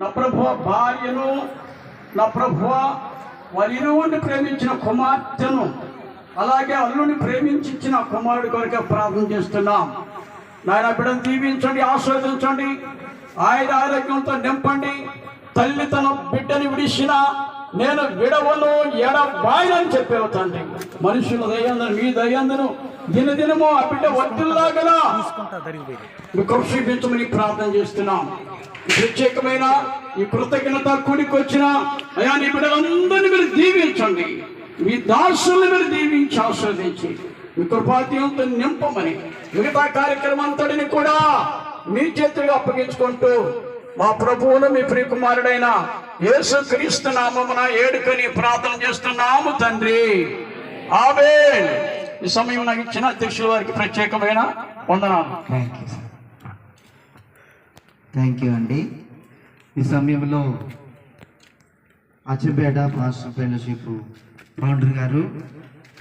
నా ప్రభువా భార్యను, నా ప్రభువా వారిరువురిని ప్రేమించిన కుమార్తెను, అలాగే అల్లుని ప్రేమించిన కుమారుడి కొరకే ప్రార్థన చేస్తున్నాం. నాయన బిడ్డను దీవించండి, ఆస్వాదించండి, ఆయన ఆరోగ్యంతో నింపండి. తల్లి తన బిడ్డని విడిచిన నేను విడవను ఎడబాయనని చెప్పేవు తండ్రి. మనుషుల దయందను, మీ దయందను దినదినము ఆ బిడ్డ వర్తిల్లాగలా కృషించమని ప్రార్థన చేస్తున్నాం. ప్రత్యేకమైన ఈ కృతజ్ఞత కూడికి వచ్చిన అయా నీ బిడ్డలందరినీ మీరు దీవించండి. మీ దాసుల్ని మీరు దీవించి ఆస్వాదించి మీ కృపాతీయంతో నింపమని మిగతా కార్యక్రమం అంతటిని కూడా మీ చేతులుగా అప్పగించుకుంటూ మా ప్రభువును మీ ప్రియకుమారుడైన యేసుక్రీస్తు నామమున ఏడుకొని ప్రార్థన చేస్తున్నాము తండ్రి, ఆమేన్. ఈ సమయం నాకు ఇచ్చిన అధ్యక్షుల వారికి ప్రత్యేకమైన వందనాలు. థ్యాంక్ యూ అండి. ఈ సమయంలో అచ్చంపేట పాస్టర్ ఫెలోషిప్ ఫౌండర్ గారు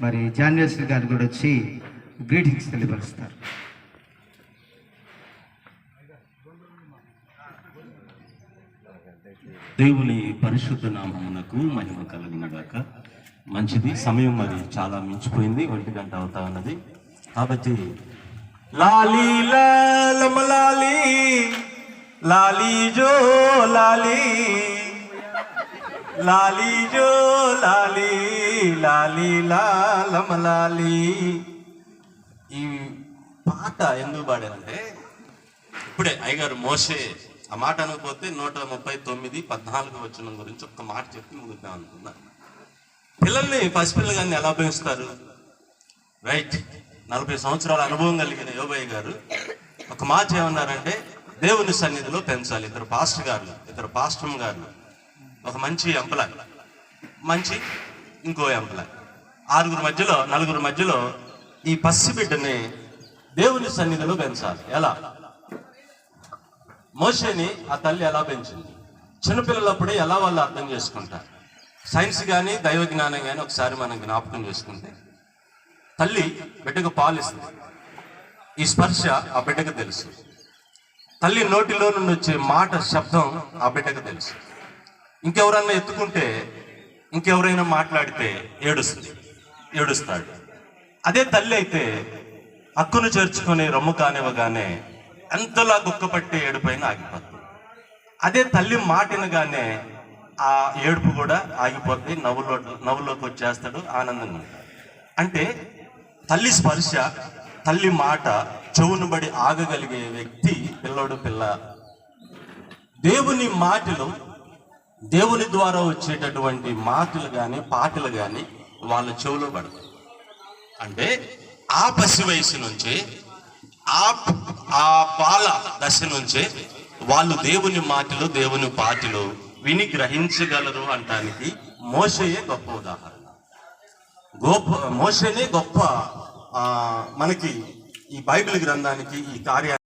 మరి జాన్వేశ్వరి గారు కూడా వచ్చి గ్రీటింగ్స్ తెలియపరుస్తారు. దేవుని పరిశుద్ధ నామమునకు మహిమ కలుగునుగాక. మంచిది, సమయం మరి చాలా మించిపోయింది, 1 గంట అవుతా ఉన్నది. కాబట్టి లాలీ లాలీ లాలీ జో లాలీ లాలీ జో లాలీ లాలీ లాలీ. ఈ పాట ఎందుకు పాడారంటే, ఇప్పుడే అయ్యగారు మోసే ఆ మాట అనకపోతే 139 14 వచనం గురించి ఒక్క మాట చెప్పి ముగిద్దాం అనుకున్నా. పిల్లల్ని పసిపిల్లగాన్ని ఎలా పెంచుతారు? రైట్, 40 సంవత్సరాల అనుభవం కలిగిన యోబయ్య గారు ఒక మాట ఏమన్నారంటే, దేవుని సన్నిధిలో పెంచాలి. ఇద్దరు పాస్టర్ గారు, ఒక మంచి ఎంప్లాయ్, మంచి ఇంకో ఎంప్లాయ్, 4 మధ్యలో ఈ పసిబిడ్డని దేవుని సన్నిధిలో పెంచాలి. ఎలా? మోషేని ఆ తల్లి ఎలా పెంచింది? చిన్నపిల్లలప్పుడే ఎలా వాళ్ళు అర్థం చేసుకుంటారు? సైన్స్ కానీ దైవ జ్ఞానం కానీ ఒకసారి మనం జ్ఞాపకం చేసుకుంటే, తల్లి బిడ్డకు పాలిస్తుంది, ఈ స్పర్శ ఆ బిడ్డకు తెలుసు. తల్లి నోటిలో నుండి వచ్చే మాట శబ్దం ఆ బిడ్డకు తెలుసు. ఇంకెవరన్నా ఎత్తుకుంటే, ఇంకెవరైనా మాట్లాడితే ఏడుస్తాడు. అదే తల్లి అయితే హక్కును చేర్చుకొని రొమ్ము కానివ్వగానే ఎంతలా గుక్కపట్టి ఏడుపైన ఆగిపోతుంది. అదే తల్లి మాటినగానే ఆ ఏడుపు కూడా ఆగిపోతుంది, నవ్వులోకి వచ్చేస్తాడు, ఆనందంగా. అంటే తల్లి స్పర్శ, తల్లి మాట చెవును బడి ఆగగలిగే వ్యక్తి పిల్ల. దేవుని మాటలు, దేవుని ద్వారా వచ్చేటటువంటి మాటలు కానీ పాటలు కానీ వాళ్ళ చెవులో పడతాయి. అంటే ఆ పసి వయసు నుంచే, ఆ బాల దశ నుంచే వాళ్ళు దేవుని మాటలు, దేవుని పాటలు విని గ్రహించగలరు అంటానికి మోషేయే గొప్ప ఉదాహరణ. మోషేనే గొప్ప మనకి ఈ బైబిల్ గ్రంథానికి ఈ కార్యాన్ని